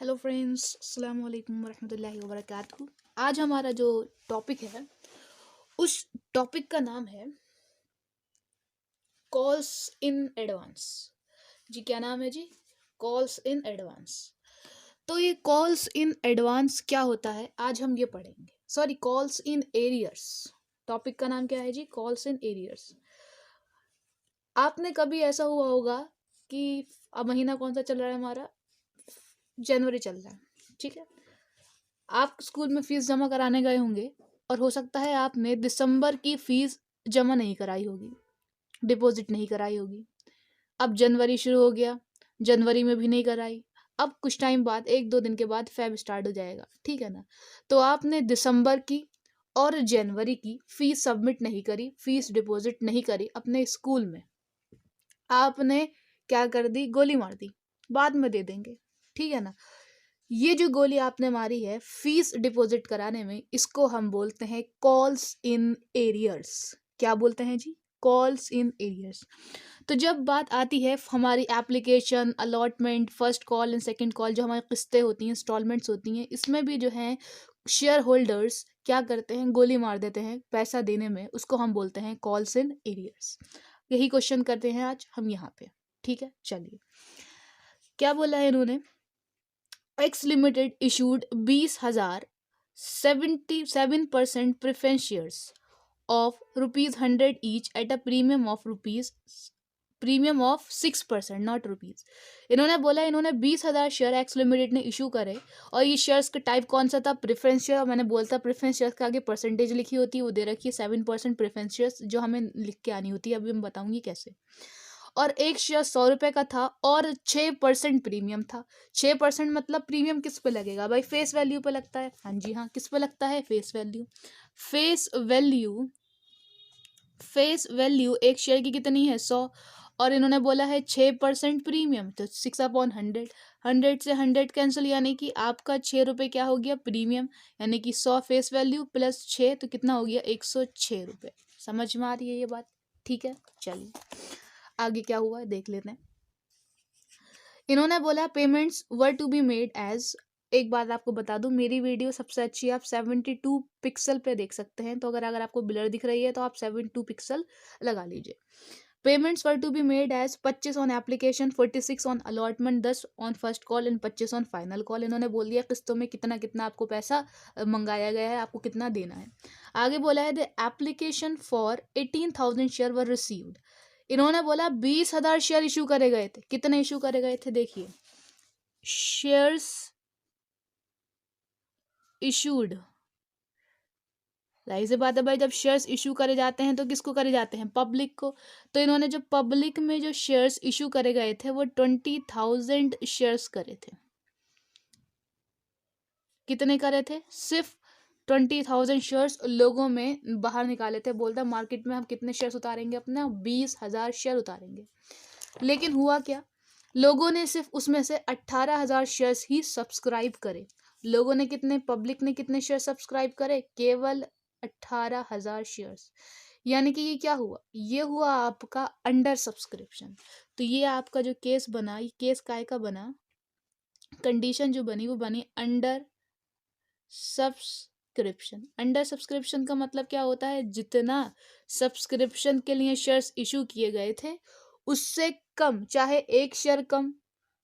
Hello friends, अस्सलाम वालेकुम वरहमतुल्लाहि वबरकातुहू। आज हमारा जो टॉपिक है उस टॉपिक का नाम है कॉल्स इन एडवांस। जी क्या नाम है जी? Calls in advance. तो ये कॉल्स इन एडवांस क्या होता है आज हम ये पढ़ेंगे। Sorry, calls in arrears. Topic का नाम क्या है जी? Calls in arrears. आपने कभी ऐसा हुआ होगा कि अब महीना कौन सा चल रहा है हमारा? जनवरी चल रहा है, ठीक है। आप स्कूल में फीस जमा कराने गए होंगे और हो सकता है आपने दिसंबर की फीस जमा नहीं कराई होगी, डिपॉजिट नहीं कराई होगी। अब जनवरी शुरू हो गया, जनवरी में भी नहीं कराई। अब कुछ टाइम बाद, एक दो दिन के बाद फेब स्टार्ट हो जाएगा, ठीक है ना। तो आपने दिसंबर की और जनवरी की फीस सबमिट नहीं करी, फीस डिपॉजिट नहीं करी अपने स्कूल में। आपने क्या कर दी? गोली मार दी, बाद में दे देंगे, ठीक है ना। ये जो गोली आपने मारी है फीस डिपॉजिट कराने में, इसको हम बोलते हैं कॉल्स इन एरियर्स। क्या बोलते हैं जी? Calls in arrears. तो जब बात आती है हमारी application, allotment, first call and second call, जो हमारी किस्तें होती हैं, इंस्टॉलमेंट्स होती हैं, इसमें भी जो हैं शेयर होल्डर्स क्या करते हैं? गोली मार देते हैं पैसा देने में। उसको हम बोलते हैं कॉल्स इन एरियर्स। यही क्वेश्चन करते हैं आज हम यहाँ पे, ठीक है। चलिए, क्या बोला है इन्होंने? X limited issued 20,000 77% preference shares of ₹100 each at a premium of 6%, not rupees. इन्होंने बोला इन्होंने 20,000 शेयर एक्स लिमिटेड ने इशू करे और ये शेयर्स का टाइप कौन सा था? Preference share. मैंने बोलता प्रेफरेंस शेयर्स के आगे परसेंटेज लिखी होती है, वो दे रखी है 7% प्रेफरेंस शेयर्स, जो हमें लिख के आनी होती है। अभी मैं बताऊंगी कैसे। और एक शेयर 100 रुपए का था और 6% प्रीमियम था। 6% मतलब प्रीमियम किस पे लगेगा भाई? फेस वैल्यू पे लगता है। हाँ जी हाँ, किस पे लगता है? Face value. Face value, face value एक शेयर की कितनी है? 100। और इन्होंने बोला है 6% प्रीमियम, तो 6/100। 100 से 100 कैंसिल, यानी कि आपका 6 रुपये क्या हो गया? प्रीमियम। यानी कि 100 फेस वैल्यू प्लस 6, तो कितना हो गया? 106 रुपये। समझ में आ रही है ये बात? ठीक है, चलिए आगे क्या हुआ है देख लेते हैं। इन्होंने बोला payments were to be made as. एक बात आपको बता दूं, मेरी वीडियो सबसे अच्छी आप 72 पिक्सल पे देख सकते हैं। तो अगर अगर आपको ब्लर दिख रही है तो आप 72 पिक्सल लगा लीजिए। Payments were to be made as 25 on application, 46 on allotment, 10 on first call and 25 on final call. इन्होंने बोल दिया किस्तों में कितना कितना आपको पैसा मंगाया गया है, आपको कितना देना है। आगे बोला है the application for 18,000 share were received. इन्होंने बोला 20,000 शेयर इशू करे गए थे। कितने इशू करे गए थे? देखिए, शेयर्स इशूड। जाहिर सी बात है भाई, जब शेयर्स इशू करे जाते हैं तो किसको करे जाते हैं? पब्लिक को। तो इन्होंने जो पब्लिक में जो शेयर्स इशू करे गए थे वो 20,000 शेयर्स करे थे। कितने करे थे? सिर्फ 20,000 शेयर्स लोगों में बाहर निकाले थे। बोलता मार्केट में हम कितने शेयर्स उतारेंगे? अपना 20,000 शेयर उतारेंगे। लेकिन हुआ क्या? लोगों ने सिर्फ उसमें से 18,000 शेयर्स ही सब्सक्राइब करे। लोगों ने कितने, पब्लिक ने कितने शेयर सब्सक्राइब करे? केवल 18,000 शेयर्स। यानी कि ये क्या हुआ? ये हुआ आपका अंडर सब्सक्रिप्शन। तो ये आपका जो केस बना, ये केस काय का बना? कंडीशन जो बनी वो बनी अंडर सब्सक्रिप्शन। अंडर सब्सक्रिप्शन का मतलब क्या होता है? जितना सब्सक्रिप्शन के लिए शेयर्स इशू किए गए थे उससे कम, चाहे 1 शेयर कम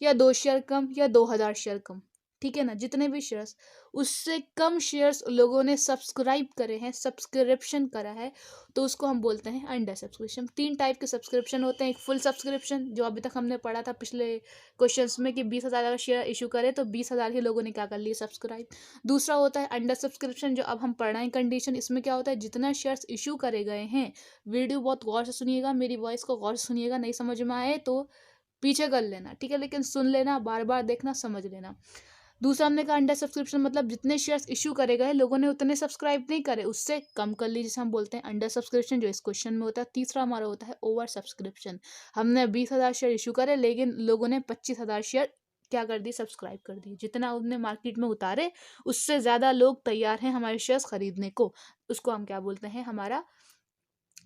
या 2 शेयर कम या 2,000 शेयर कम, ठीक है ना। जितने भी शेयर्स, उससे कम शेयर्स लोगों ने सब्सक्राइब करे हैं, सब्सक्रिप्शन करा है, तो उसको हम बोलते हैं अंडर सब्सक्रिप्शन। 3 टाइप के सब्सक्रिप्शन होते हैं। एक फुल सब्सक्रिप्शन, जो अभी तक हमने पढ़ा था पिछले क्वेश्चंस में, कि 20,000 का शेयर इशू करे तो 20,000 ही लोगों ने क्या कर लिए? सब्सक्राइब। दूसरा होता है अंडर सब्सक्रिप्शन, जो अब हम पढ़ रहे हैं कंडीशन। इसमें क्या होता है? जितना शेयर्स इशू करे गए हैं, वीडियो बहुत गौर से सुनिएगा, मेरी वॉइस को गौर से सुनिएगा, नहीं समझ में आए तो पीछे कर लेना, ठीक है, लेकिन सुन लेना, बार बार देखना, समझ लेना। दूसरा हमने कहा अंडर सब्सक्रिप्शन मतलब जितने शेयर्स इशू करे गए लोगों ने उतने सब्सक्राइब नहीं करे, उससे कम कर ली, जिसे हम बोलते हैं अंडर सब्सक्रिप्शन, जो इस क्वेश्चन में होता है। तीसरा हमारा होता है ओवर सब्सक्रिप्शन। हमने 20,000 शेयर इशू करे लेकिन लोगों ने 25,000 शेयर क्या कर दी? सब्सक्राइब कर दी। जितना उनने मार्केट में उतारे उससे ज़्यादा लोग तैयार हैं हमारे शेयर्स खरीदने को, उसको हम क्या बोलते हैं? हमारा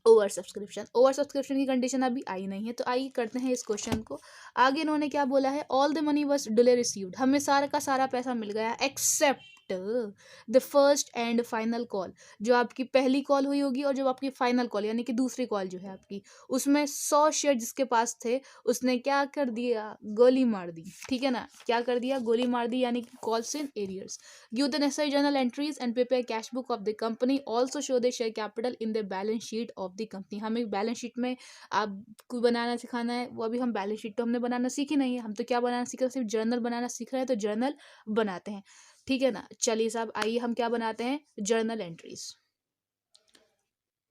ओवर सब्सक्रिप्शन की कंडीशन अभी आई नहीं है, तो आइए करते हैं इस क्वेश्चन को। आगे इन्होंने क्या बोला है, all the money was duly received, हमें सारा का सारा पैसा मिल गया except the first and final call, जो आपकी पहली कॉल हुई होगी और जो आपकी फाइनल कॉल यानी कि दूसरी कॉल जो है आपकी, उसमें 100 शेयर जिसके पास थे उसने क्या कर दिया, गोली मार दी। ठीक है ना, क्या कर दिया, गोली मार दी, यानी कि calls in arrears. Give the necessary journal entries and prepare cash book of the company, also show the share capital in the balance sheet of the company. हमें बैलेंस शीट में आपको बनाना सिखाना है, वो अभी हम बैलेंस शीट तो हमने बनाना सीखी नहीं है, हम तो क्या बनाना सीख रहे हैं, सिर्फ जर्नल बनाना सीख रहे हैं, तो जर्नल बनाते हैं। ठीक है ना, चलिए साहब आइए हम क्या बनाते हैं, जर्नल एंट्रीज।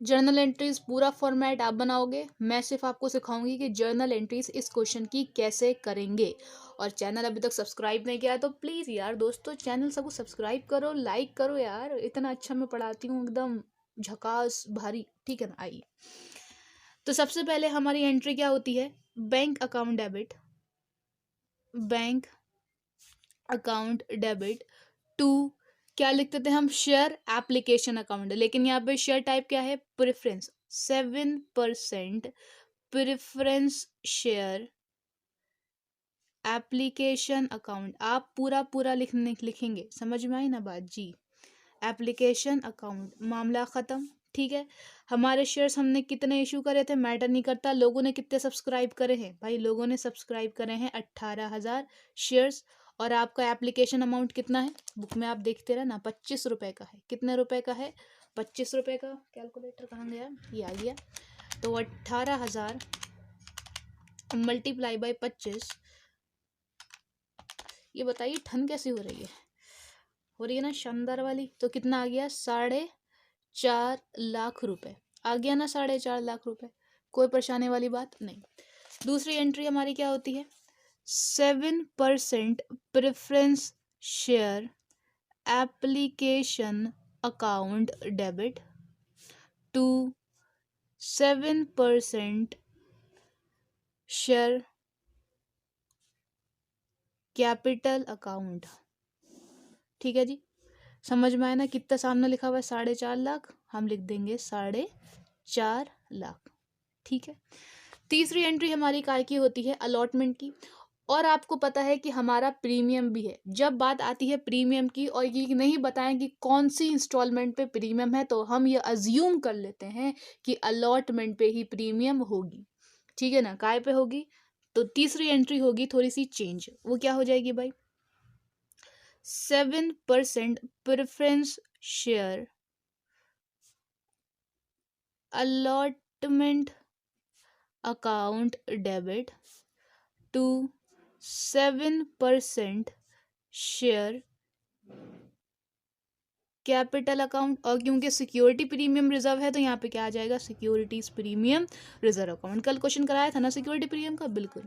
जर्नल एंट्रीज पूरा फॉर्मेट आप बनाओगे, मैं सिर्फ आपको सिखाऊंगी कि जर्नल एंट्रीज इस क्वेश्चन की कैसे करेंगे। और चैनल अभी तक सब्सक्राइब नहीं किया है तो प्लीज़ यार दोस्तों चैनल सबको सब्सक्राइब करो, लाइक करो यार, इतना अच्छा मैं पढ़ाती हूँ एकदम झकास भारी। ठीक है ना, आइए तो सबसे पहले हमारी एंट्री क्या होती है, bank account debit, bank account debit to, क्या लिखते थे हम, शेयर एप्लीकेशन अकाउंट, लेकिन यहाँ पे शेयर टाइप क्या है, preference, 7% preference share application account. आप पूरा पूरा लिखेंगे, समझ में आई ना बात जी। एप्लीकेशन अकाउंट, मामला ख़त्म। ठीक है, हमारे शेयर्स हमने कितने इशू करे थे मैटर नहीं करता, लोगों ने कितने सब्सक्राइब करे हैं भाई, लोगों ने सब्सक्राइब करे हैं 18,000 शेयर्स। और आपका एप्लीकेशन अमाउंट कितना है, बुक में आप देखते रहना, 25 रुपये का है। कितने रुपए का है, 25 रुपये का। कैलकुलेटर कहाँ गया, ये आ गया। तो 18,000 मल्टीप्लाई बाई 25, ये बताइए ठन कैसी हो रही है ना शानदार वाली। तो कितना आ गया, 4.5 लाख रुपए आ गया ना, 4.5 लाख रुपए, कोई परेशानी वाली बात नहीं। दूसरी एंट्री हमारी क्या होती है, 7% preference share application account debit to 7% share capital account. ठीक है जी, समझ में आया ना, कितना सामने लिखा हुआ है 4.5 लाख, हम लिख देंगे 4.5 लाख। ठीक है, तीसरी एंट्री हमारी काय की होती है, अलॉटमेंट की। और आपको पता है कि हमारा प्रीमियम भी है। जब बात आती है प्रीमियम की और ये नहीं बताएं कि कौन सी इंस्टॉलमेंट पे प्रीमियम है, तो हम ये अज्यूम कर लेते हैं कि अलॉटमेंट पे ही प्रीमियम होगी। ठीक है ना, काय पे होगी, तो तीसरी एंट्री होगी थोड़ी सी चेंज, वो क्या हो जाएगी भाई, 7% preference share allotment account debit to 7% share capital account. और क्योंकि सिक्योरिटी प्रीमियम रिजर्व है तो यहाँ पे क्या आ जाएगा, सिक्योरिटीज प्रीमियम रिजर्व अकाउंट। कल क्वेश्चन कराया था ना सिक्योरिटी प्रीमियम का, बिल्कुल।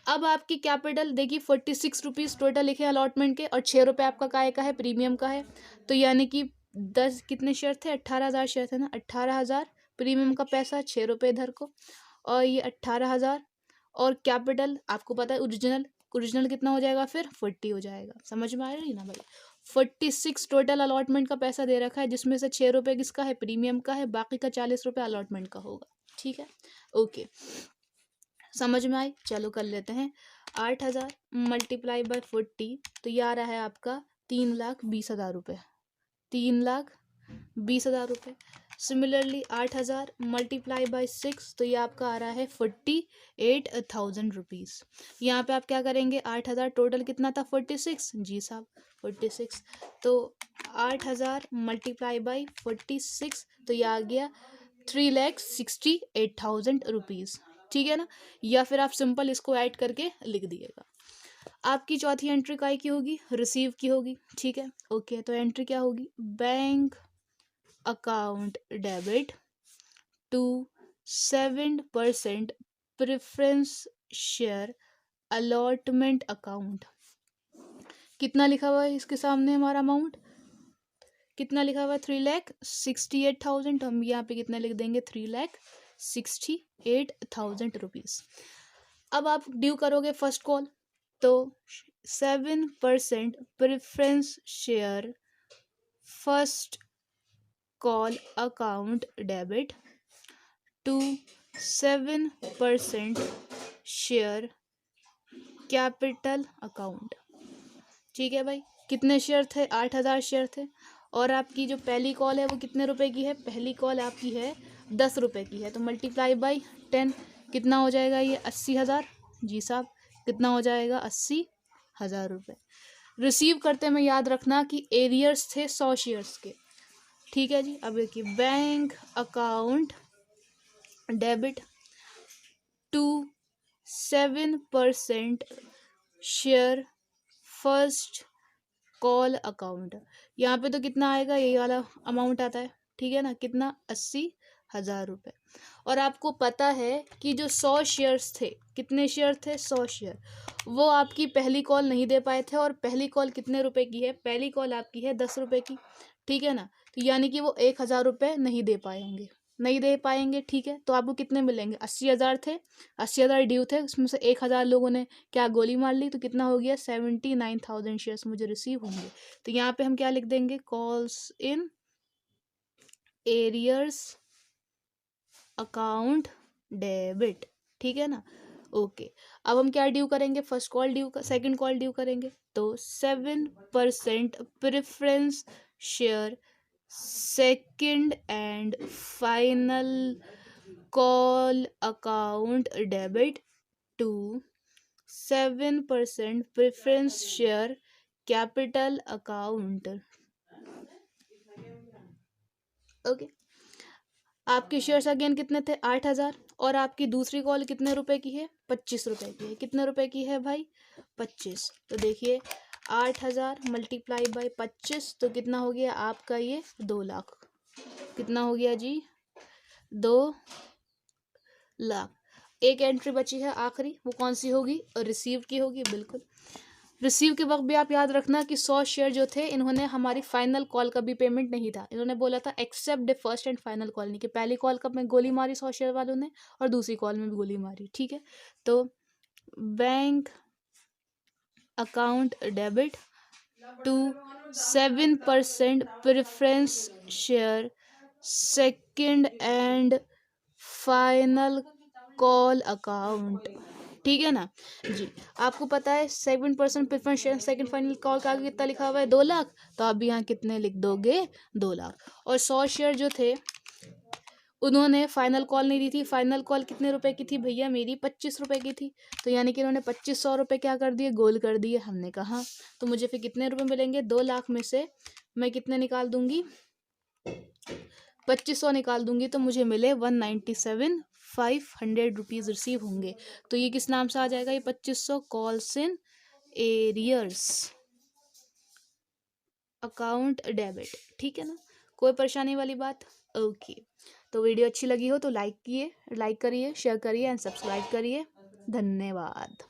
अब आपकी कैपिटल देखिए 46 रुपीज़ टोटल लिखे अलॉटमेंट के, और 6 रुपये आपका काय का है, प्रीमियम का है। तो यानी कि 10 कितने शेयर थे, 18,000 शेयर थे ना, 18,000 प्रीमियम का पैसा, 6 रुपये इधर को, और ये 18,000, और कैपिटल आपको पता है ओरिजिनल, ओरिजिनल कितना हो जाएगा फिर, 40 हो जाएगा। समझ में आ रही ना भाई, 46 टोटल अलॉटमेंट का पैसा दे रखा है, जिसमें से 6 रुपये किसका है, प्रीमियम का है, बाकी का 40 रुपये अलॉटमेंट का होगा। ठीक है, ओके, समझ में आई। चलो कर लेते हैं, 8,000 मल्टीप्लाई बाय 40, तो ये आ रहा है आपका 3,20,000 रुपये, 3,20,000 रुपये। सिमिलरली 8,000 मल्टीप्लाई बाय 6, तो ये आपका आ रहा है 48,000 रुपीज़। यहाँ पे आप क्या करेंगे, 8,000 टोटल कितना था, 46, जी साहब 46, तो 8,000 मल्टीप्लाई बाई 46, तो ये आ गया 3,68,000 रुपीज़। ठीक है ना, या फिर आप सिंपल इसको ऐड करके लिख दिएगा। आपकी चौथी एंट्री काय की होगी, रिसीव की होगी। ठीक है, ओके, तो एंट्री क्या होगी, bank account debit to 7% preference share allotment account. कितना लिखा हुआ है इसके सामने, हमारा अमाउंट कितना लिखा हुआ है, 3,68,000, तो हम यहाँ पे कितना लिख देंगे, 3,68,000 रुपीज़। अब आप ड्यू करोगे फर्स्ट कॉल, तो 7% preference share first call account debit to 7% share capital account. ठीक है भाई, कितने शेयर थे? 8,000 शेयर थे। और आपकी जो पहली कॉल है वो कितने रुपए की है? पहली कॉल आपकी है 10 रुपये की है, तो मल्टीप्लाई बाई 10 कितना हो जाएगा? ये 80,000। जी साहब, कितना हो जाएगा? 80,000 रुपये। रिसीव करते में याद रखना कि एरियर्स थे 100 शेयर्स के। ठीक है जी। अब देखिए, bank account debit to 7% share first call account. यहाँ पे तो कितना आएगा? ये वाला अमाउंट आता है, ठीक है ना? कितना? 80,000 रुपये। और आपको पता है कि जो 100 शेयर्स थे, कितने शेयर थे? 100 शेयर। वो आपकी पहली कॉल नहीं दे पाए थे। और पहली कॉल कितने रुपए की है? पहली कॉल आपकी है 10 रुपये की, ठीक है ना? तो यानी कि वो 1,000 रुपये नहीं दे पाएंगे, नहीं दे पाएंगे। ठीक है, तो आपको कितने मिलेंगे? 80,000 थे, 80,000 ड्यू थे, उसमें से 1,000 लोगों ने क्या गोली मार ली, तो कितना हो गया? 79,000 शेयर्स मुझे रिसीव होंगे। तो यहाँ पे हम क्या लिख देंगे? Calls in arrears account debit. ठीक है ना? ओके। अब हम क्या ड्यू करेंगे? First call due, second call due करेंगे। तो 7% preference share second and final call account debit to 7% preference share capital account. Okay. आपके शेयर्स अगेन कितने थे? 8,000। और आपकी दूसरी कॉल कितने रुपए की है? 25 रुपए की है। कितने रुपए की है भाई? 25। तो देखिए, 8,000 मल्टीप्लाई बाई 25, तो कितना हो गया आपका? ये 2 लाख। कितना हो गया जी? 2 लाख। एक एंट्री बची है आखिरी, वो कौन सी होगी? रिसीव की होगी। बिल्कुल, रिसीव के वक्त भी आप याद रखना कि 100 शेयर जो थे, इन्होंने हमारी फाइनल कॉल का भी पेमेंट नहीं था। इन्होंने बोला था except the first and final call, नहीं कि पहली कॉल का में गोली मारी 100 शेयर वालों ने, और दूसरी कॉल में भी गोली मारी। ठीक है, तो bank account debit to 7% preference share second and final call account. ठीक है ना जी? आपको पता है 7% preference share second final call का आगे कितना लिखा हुआ है? 2 लाख। तो आप भी यहाँ कितने लिख दोगे? 2 लाख। और 100 शेयर जो थे, उन्होंने फाइनल कॉल नहीं दी थी। फाइनल कॉल कितने रुपए की थी भैया? मेरी 25 रुपए की थी। तो यानी कि इन्होंने 2500 रुपये क्या कर दिए? गोल कर दिए। हमने कहा तो मुझे फिर कितने रुपए मिलेंगे? 2 लाख में से मैं कितने निकाल दूंगी? 2500 निकाल दूंगी, तो मुझे मिले 197,500 रुपीज़ रिसीव होंगे। तो ये किस नाम से आ जाएगा? ये 2500 calls in arrears account debit. ठीक है ना? कोई परेशानी वाली बात? ओके। तो वीडियो अच्छी लगी हो तो लाइक करिए, शेयर करिए एंड सब्सक्राइब करिए। धन्यवाद।